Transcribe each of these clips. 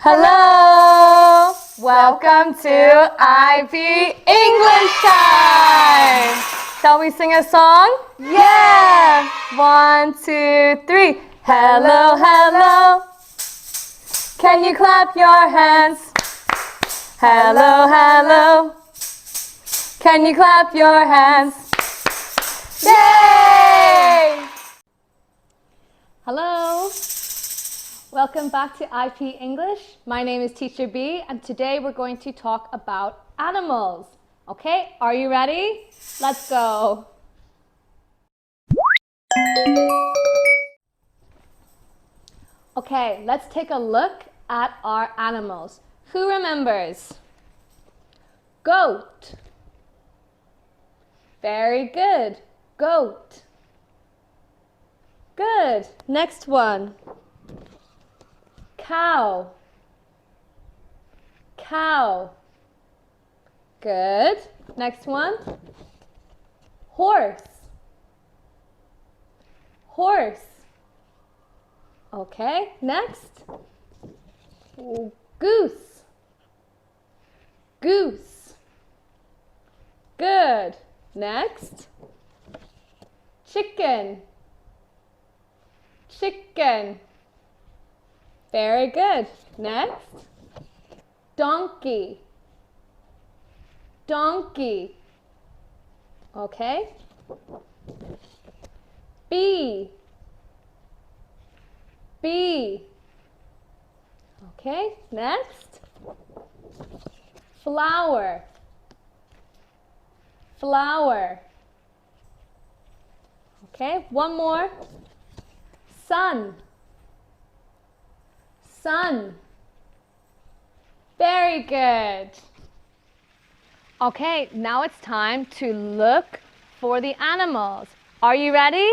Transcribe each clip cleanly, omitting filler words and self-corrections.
Hello! Welcome to IP English time! Shall we sing a song? Yeah! 1, 2, 3. Hello, hello! Can you clap your hands? Hello, hello! Can you clap your hands? Yay! Hello! Welcome back to IP English. My name is Teacher B and today we're going to talk about animals. Okay, are you ready? Let's go. Okay, let's take a look at our animals. Who remembers? Goat. Very good. Goat. Good. Next one. Cow. Cow. Good. Next one. Horse. Horse. Okay. Next. Goose. Goose. Good. Next. Chicken. Chicken. Very good. Next. Donkey. Donkey. Okay. Bee. Bee. Okay. Next. Flower. Flower. Okay. One more. Sun. Sun. Very good. Okay, now it's time to look for the animals. Are you ready?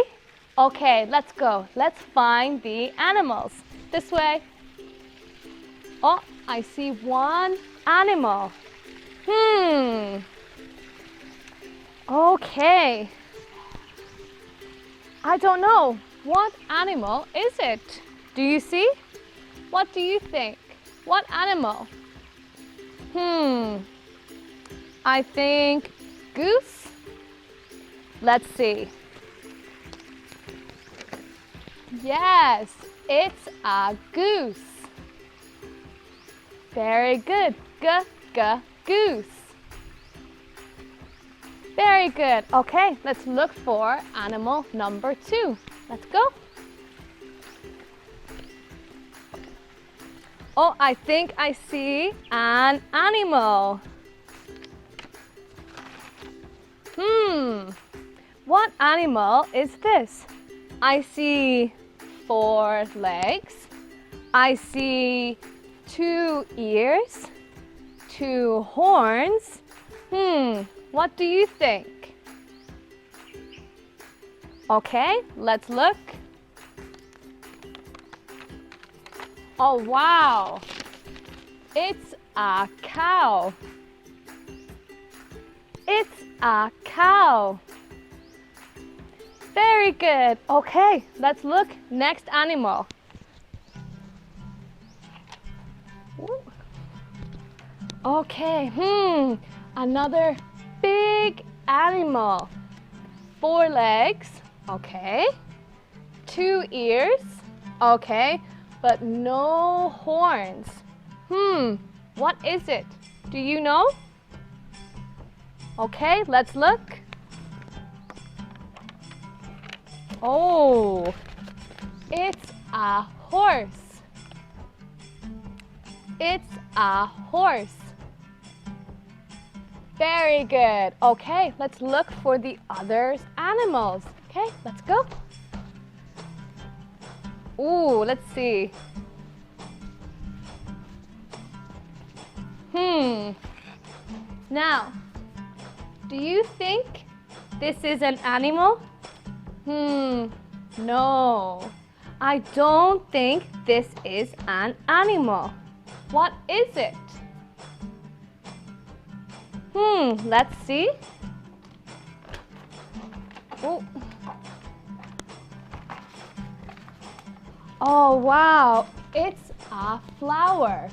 Okay, let's go. Let's find the animals. This way. Oh, I see one animal. Okay. I don't know. What animal is it? Do you see? What do you think? What animal? I think goose. Let's see. Yes, it's a goose. Very good. Goose. Very good. Okay, let's look for animal number 2. Let's go. Oh, I think I see an animal. What animal is this? I see 4 legs. I see 2 ears, 2 horns. What do you think? Okay, let's look. Oh, wow. It's a cow. It's a cow. Very good. Okay, let's look. Next animal. Okay, another big animal. 4 legs. Okay. 2 ears. Okay. But no horns. What is it? Do you know? Okay, let's look. Oh, it's a horse. It's a horse. Very good. Okay, let's look for the other animals. Okay, let's go. Ooh, let's see. Now, do you think this is an animal? No, I don't think this is an animal. What is it? Let's see. Oh wow, it's a flower.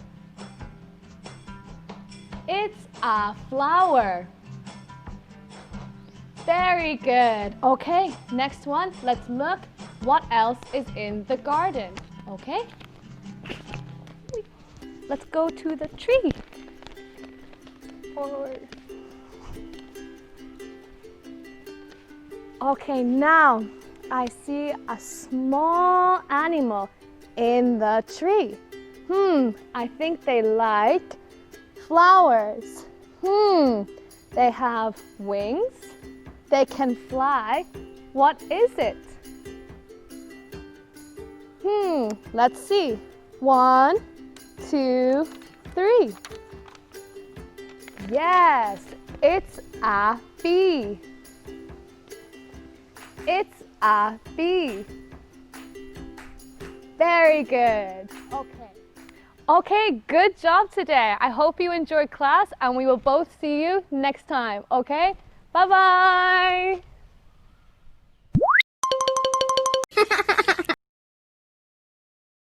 It's a flower. Very good. Okay, next one. Let's look what else is in the garden. Okay? Let's go to the tree. Forward. Okay, now I see a small animal in the tree. I think they like flowers. They have wings. They can fly. What is it? Let's see. 1, 2, 3. Yes, it's a bee. It's a bee. Very good. Okay, good job today. I hope you enjoyed class and we will both see you next time, okay? Bye-bye.